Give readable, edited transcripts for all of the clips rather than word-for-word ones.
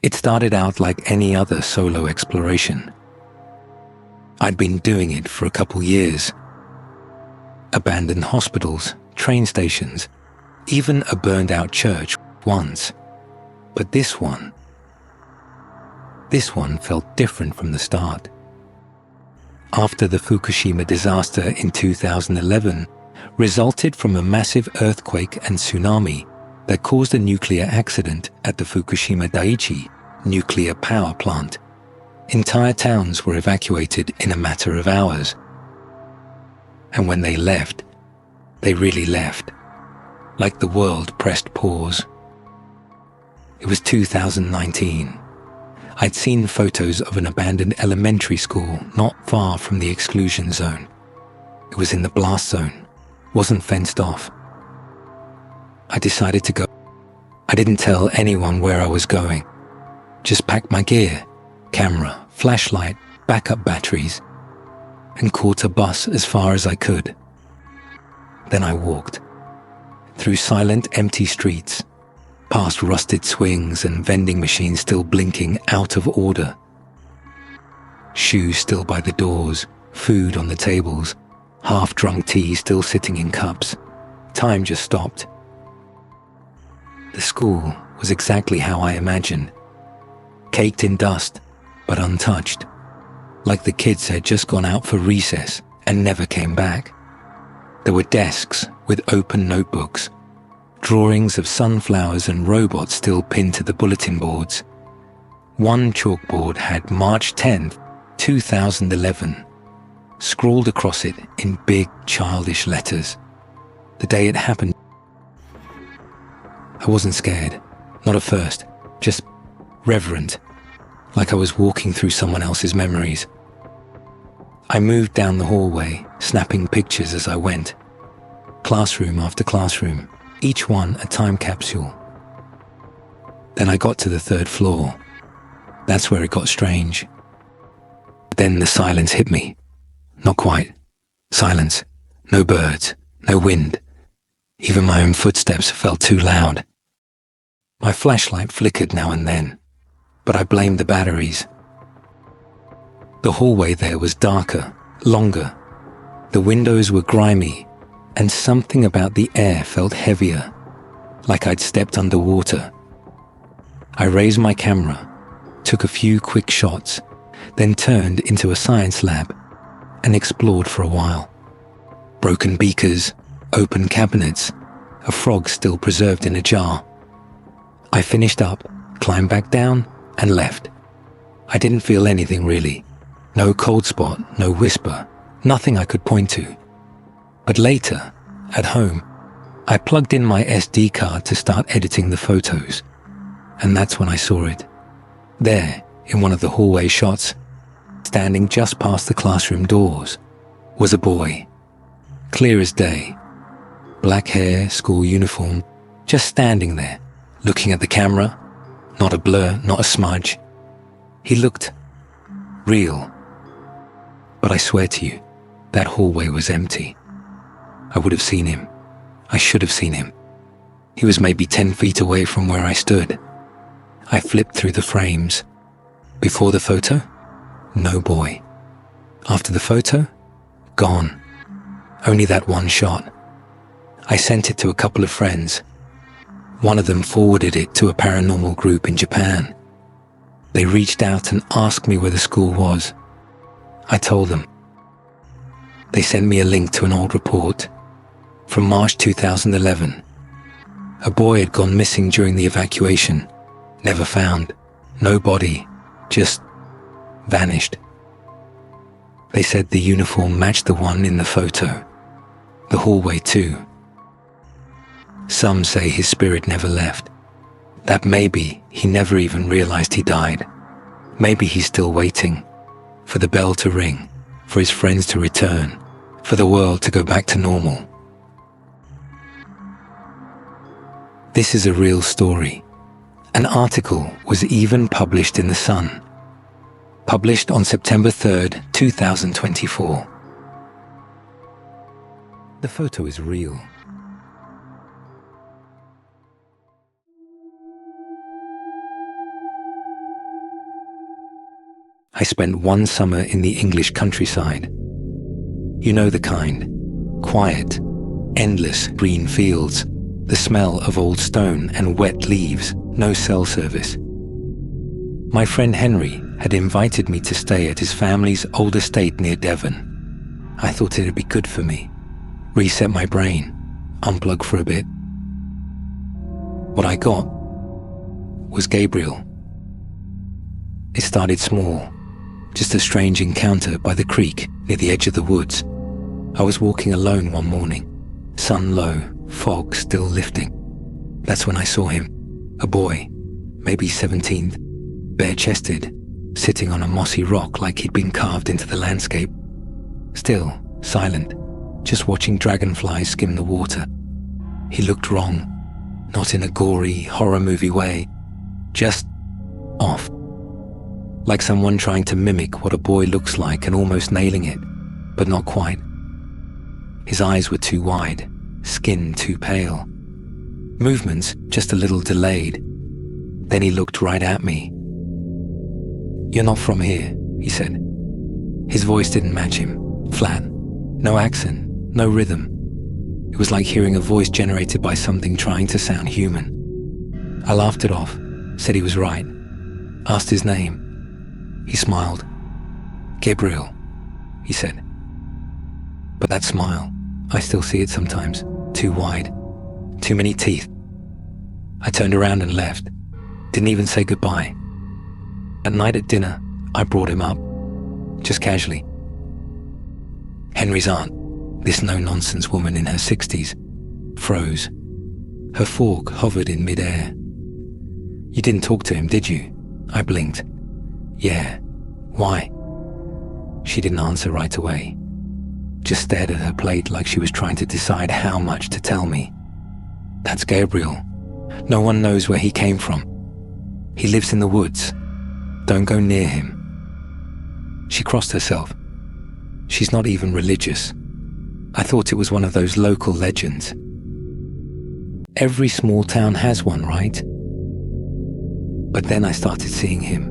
It started out like any other solo exploration. I'd been doing it for a couple years. Abandoned hospitals, train stations, even a burned-out church once. But this one felt different from the start. After the Fukushima disaster in 2011 resulted from a massive earthquake and tsunami that caused a nuclear accident at the Fukushima Daiichi nuclear power plant, entire towns were evacuated in a matter of hours. And when they left, they really left, like the world pressed pause. It was 2019. I'd seen photos of an abandoned elementary school not far from the exclusion zone. It was in the blast zone, wasn't fenced off. I decided to go. I didn't tell anyone where I was going. Just packed my gear, camera, flashlight, backup batteries, and caught a bus as far as I could. Then I walked through silent, empty streets, past rusted swings and vending machines still blinking out of order. Shoes still by the doors, food on the tables, half-drunk tea still sitting in cups. Time just stopped. The school was exactly how I imagined. Caked in dust, but untouched. Like the kids had just gone out for recess and never came back. There were desks with open notebooks, drawings of sunflowers and robots still pinned to the bulletin boards. One chalkboard had March 10th, 2011, scrawled across it in big childish letters. The day it happened. I wasn't scared, not at first, just reverent, like I was walking through someone else's memories. I moved down the hallway, snapping pictures as I went. Classroom after classroom, each one a time capsule. Then I got to the 3rd floor. That's where it got strange. Then the silence hit me. Not quite. Silence. No birds. No wind. Even my own footsteps felt too loud. My flashlight flickered now and then, but I blamed the batteries. The hallway there was darker, longer. The windows were grimy, and something about the air felt heavier, like I'd stepped underwater. I raised my camera, took a few quick shots, then turned into a science lab and explored for a while. Broken beakers, open cabinets, a frog still preserved in a jar. I finished up, climbed back down, and left. I didn't feel anything really. No cold spot, no whisper, nothing I could point to. But later, at home, I plugged in my SD card to start editing the photos. And that's when I saw it. There, in one of the hallway shots, standing just past the classroom doors, was a boy. Clear as day. Black hair, school uniform, just standing there, looking at the camera. Not a blur, not a smudge. He looked real. But I swear to you, that hallway was empty. I would have seen him. I should have seen him. He was maybe 10 feet away from where I stood. I flipped through the frames. Before the photo, no boy. After the photo, gone. Only that one shot. I sent it to a couple of friends. One of them forwarded it to a paranormal group in Japan. They reached out and asked me where the school was. I told them. They sent me a link to an old report from March 2011. A boy had gone missing during the evacuation. Never found. No body. Just vanished. They said the uniform matched the one in the photo. The hallway too. Some say his spirit never left. That maybe he never even realized he died. Maybe he's still waiting for the bell to ring, for his friends to return, for the world to go back to normal. This is a real story. An article was even published in The Sun. Published on September 3rd, 2024. The photo is real. I spent one summer in the English countryside. You know the kind. Quiet, endless green fields, the smell of old stone and wet leaves, no cell service. My friend Henry had invited me to stay at his family's old estate near Devon. I thought it'd be good for me. Reset my brain, unplug for a bit. What I got was Gabriel. It started small, just a strange encounter by the creek near the edge of the woods. I was walking alone one morning, sun low, fog still lifting. That's when I saw him, a boy, maybe 17, bare-chested, sitting on a mossy rock like he'd been carved into the landscape. Still, silent, just watching dragonflies skim the water. He looked wrong, not in a gory, horror movie way, just off. Like someone trying to mimic what a boy looks like and almost nailing it, but not quite. His eyes were too wide, skin too pale. Movements just a little delayed. Then he looked right at me. "You're not from here," he said. His voice didn't match him, flat, no accent, no rhythm. It was like hearing a voice generated by something trying to sound human. I laughed it off, said he was right, asked his name. He smiled. "Gabriel," he said. But that smile, I still see it sometimes, too wide, too many teeth. I turned around and left, didn't even say goodbye. At night at dinner, I brought him up, just casually. Henry's aunt, this no-nonsense woman in her 60s, froze. Her fork hovered in mid-air. "You didn't talk to him, did you?" I blinked. "Yeah. Why?" She didn't answer right away. Just stared at her plate like she was trying to decide how much to tell me. "That's Gabriel. No one knows where he came from. He lives in the woods. Don't go near him." She crossed herself. She's not even religious. I thought it was one of those local legends. Every small town has one, right? But then I started seeing him.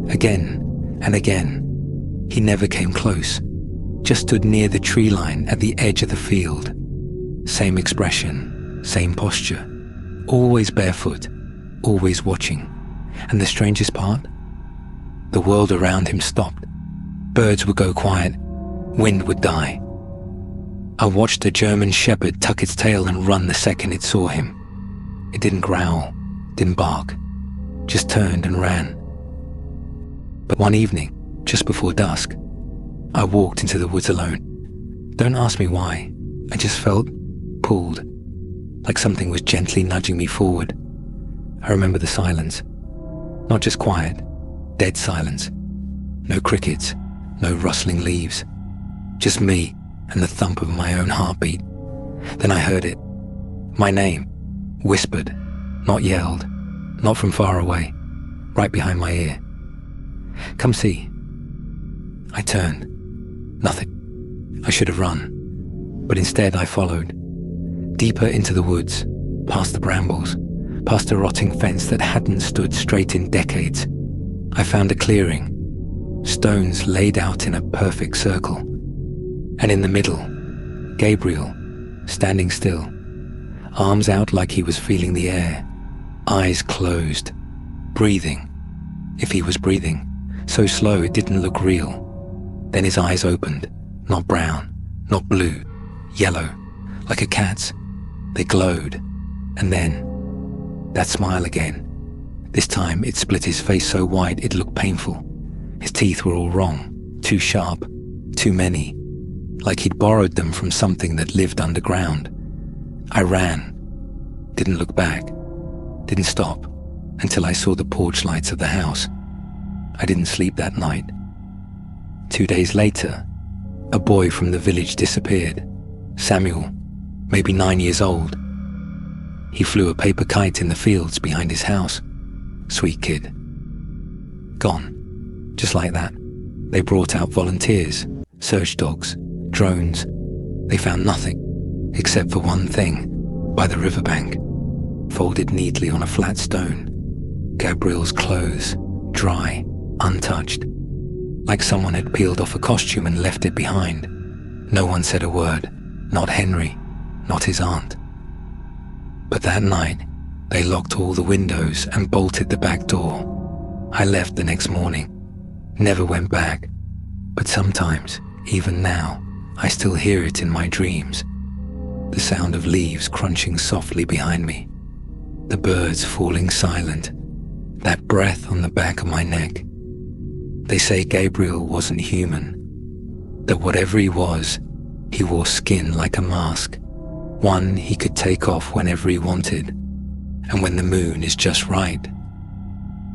Again and again. He never came close. Just stood near the tree line at the edge of the field. Same expression, same posture. Always barefoot, always watching. And the strangest part? The world around him stopped. Birds would go quiet. Wind would die. I watched a German shepherd tuck its tail and run the second it saw him. It didn't growl, didn't bark, just turned and ran. But one evening, just before dusk, I walked into the woods alone. Don't ask me why. I just felt pulled, like something was gently nudging me forward. I remember the silence. Not just quiet, dead silence. No crickets, no rustling leaves. Just me and the thump of my own heartbeat. Then I heard it. My name, whispered, not yelled, not from far away, right behind my ear. "Come see." I turned. Nothing. I should have run. But instead I followed. Deeper into the woods, past the brambles, past a rotting fence that hadn't stood straight in decades. I found a clearing. Stones laid out in a perfect circle. And in the middle, Gabriel, standing still, arms out like he was feeling the air, eyes closed, breathing, if he was breathing, so slow it didn't look real. Then his eyes opened, not brown, not blue, yellow, like a cat's. They glowed, and then, that smile again. This time it split his face so wide it looked painful. His teeth were all wrong, too sharp, too many, like he'd borrowed them from something that lived underground. I ran, didn't look back, didn't stop, until I saw the porch lights of the house. I didn't sleep that night. 2 days later, a boy from the village disappeared. Samuel, maybe 9 years old. He flew a paper kite in the fields behind his house. Sweet kid. Gone. Just like that. They brought out volunteers, search dogs, drones. They found nothing, except for one thing, by the riverbank, folded neatly on a flat stone. Gabriel's clothes, dry, untouched. like someone had peeled off a costume and left it behind. No one said a word, not Henry, not his aunt. But that night, they locked all the windows and bolted the back door. I left the next morning, never went back, but sometimes, even now, I still hear it in my dreams. The sound of leaves crunching softly behind me, the birds falling silent, that breath on the back of my neck. They say Gabriel wasn't human, that whatever he was, he wore skin like a mask, one he could take off whenever he wanted, and when the moon is just right.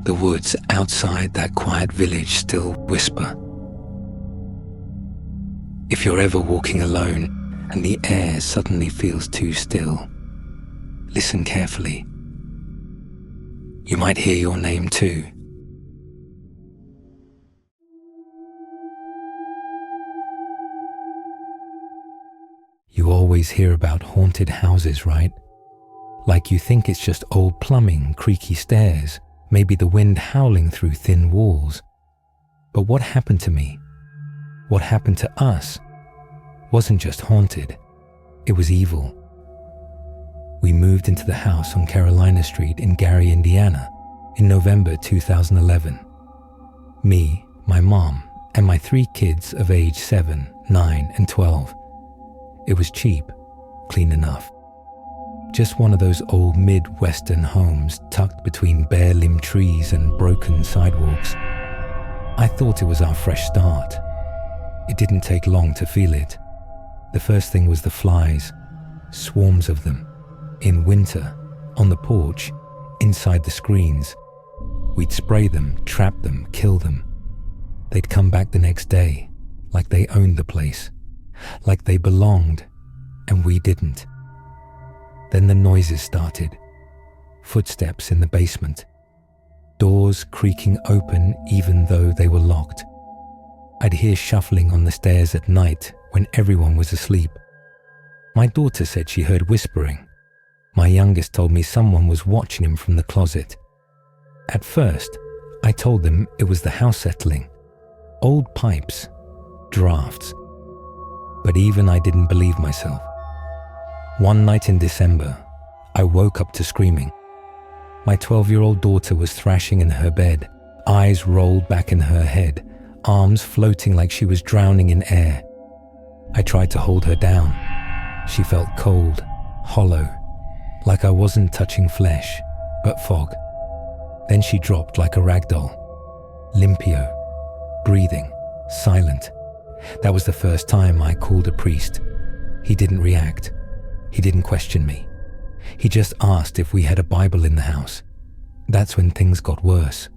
The woods outside that quiet village still whisper. If you're ever walking alone and the air suddenly feels too still, listen carefully. You might hear your name too. You always hear about haunted houses, right? Like you think it's just old plumbing, creaky stairs, maybe the wind howling through thin walls. But what happened to me? What happened to us? Wasn't just haunted, it was evil. We moved into the house on Carolina Street in Gary, Indiana in November 2011. Me, my mom, and my 3 kids of age 7, 9, and 12. It was cheap, clean enough. Just one of those old Midwestern homes tucked between bare-limbed trees and broken sidewalks. I thought it was our fresh start. It didn't take long to feel it. The first thing was the flies, swarms of them, in winter, on the porch, inside the screens. We'd spray them, trap them, kill them. They'd come back the next day, like they owned the place, like they belonged, and we didn't. Then the noises started. Footsteps in the basement. Doors creaking open even though they were locked. I'd hear shuffling on the stairs at night when everyone was asleep. My daughter said she heard whispering. My youngest told me someone was watching him from the closet. At first, I told them it was the house settling. Old pipes, drafts. But even I didn't believe myself. One night in December, I woke up to screaming. My 12-year-old daughter was thrashing in her bed, eyes rolled back in her head, arms floating like she was drowning in air. I tried to hold her down. She felt cold, hollow, like I wasn't touching flesh, but fog. Then she dropped like a rag doll. Limpio, breathing, silent. That was the first time I called a priest. He didn't react. He didn't question me. He just asked if we had a Bible in the house. That's when things got worse.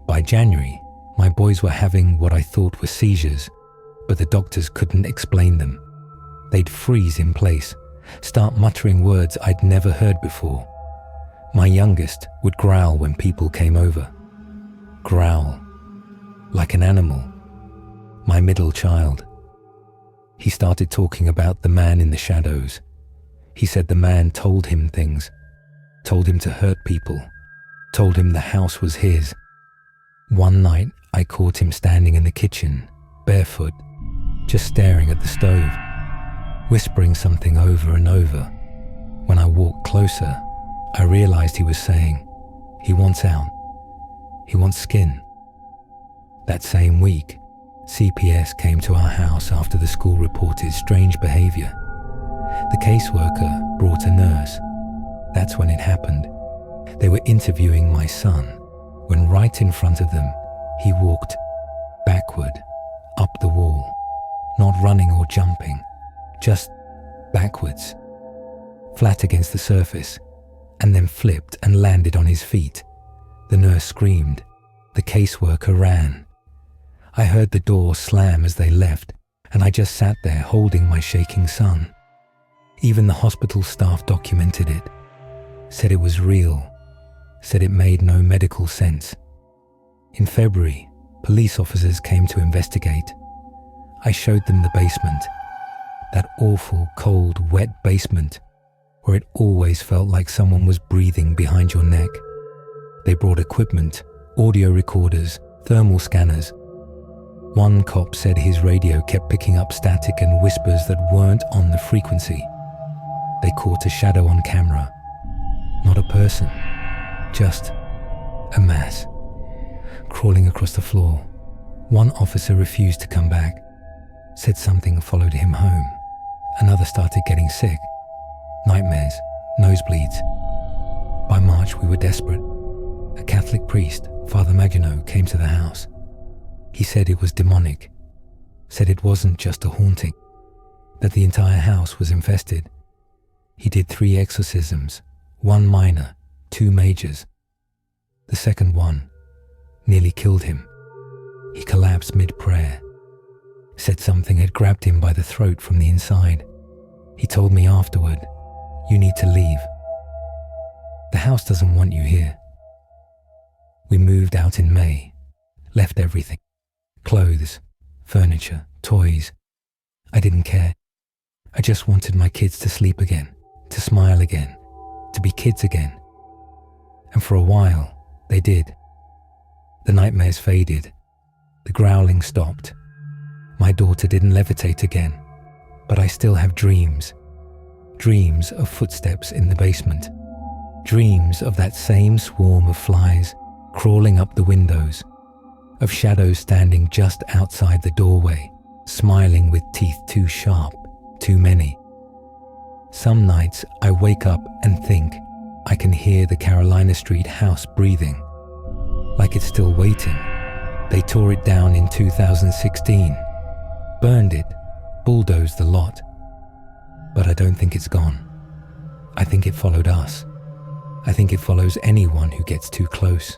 By January, my boys were having what I thought were seizures, but the doctors couldn't explain them. They'd freeze in place, start muttering words I'd never heard before. My youngest would growl when people came over. Growl, like an animal. My middle child. He started talking about the man in the shadows. He said the man told him things, told him to hurt people, told him the house was his. One night, I caught him standing in the kitchen, barefoot, just staring at the stove, whispering something over and over. When I walked closer, I realized he was saying, he wants out. He wants skin. That same week, CPS came to our house after the school reported strange behavior. The caseworker brought a nurse. That's when it happened. They were interviewing my son when right in front of them, he walked backward, up the wall, not running or jumping, just backwards, flat against the surface, and then flipped and landed on his feet. The nurse screamed. The caseworker ran. I heard the door slam as they left, and I just sat there holding my shaking son. Even the hospital staff documented it, said it was real, said it made no medical sense. In February, police officers came to investigate. I showed them the basement, that awful, cold, wet basement where it always felt like someone was breathing behind your neck. They brought equipment, audio recorders, thermal scanners. One cop said his radio kept picking up static and whispers that weren't on the frequency. They caught a shadow on camera. Not a person, just a mass, crawling across the floor. One officer refused to come back, said something followed him home. Another started getting sick. Nightmares, nosebleeds. By March, we were desperate. A Catholic priest, Father Maginot, came to the house. He said it was demonic, said it wasn't just a haunting, that the entire house was infested. He did 3 exorcisms, 1 minor, 2 majors. The second one nearly killed him. He collapsed mid-prayer, said something had grabbed him by the throat from the inside. He told me afterward, "You need to leave. The house doesn't want you here." We moved out in May, left everything. Clothes, furniture, toys. I didn't care. I just wanted my kids to sleep again, to smile again, to be kids again. And for a while, they did. The nightmares faded. The growling stopped. My daughter didn't levitate again, but I still have dreams. Dreams of footsteps in the basement. Dreams of that same swarm of flies crawling up the windows, of shadows standing just outside the doorway, smiling with teeth too sharp, too many. Some nights I wake up and think I can hear the Carolina Street house breathing, like it's still waiting. They tore it down in 2016, burned it, bulldozed the lot. But I don't think it's gone. I think it followed us. I think it follows anyone who gets too close.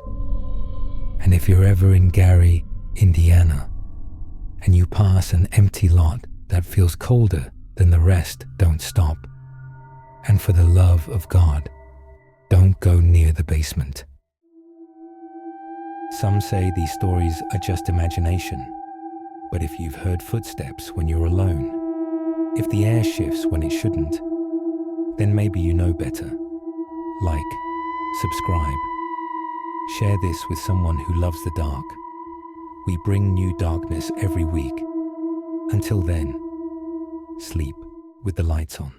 And if you're ever in Gary, Indiana, and you pass an empty lot that feels colder than the rest, don't stop. And for the love of God, don't go near the basement. Some say these stories are just imagination, but if you've heard footsteps when you're alone, if the air shifts when it shouldn't, then maybe you know better. Like, subscribe. Share this with someone who loves the dark. We bring new darkness every week. Until then, sleep with the lights on.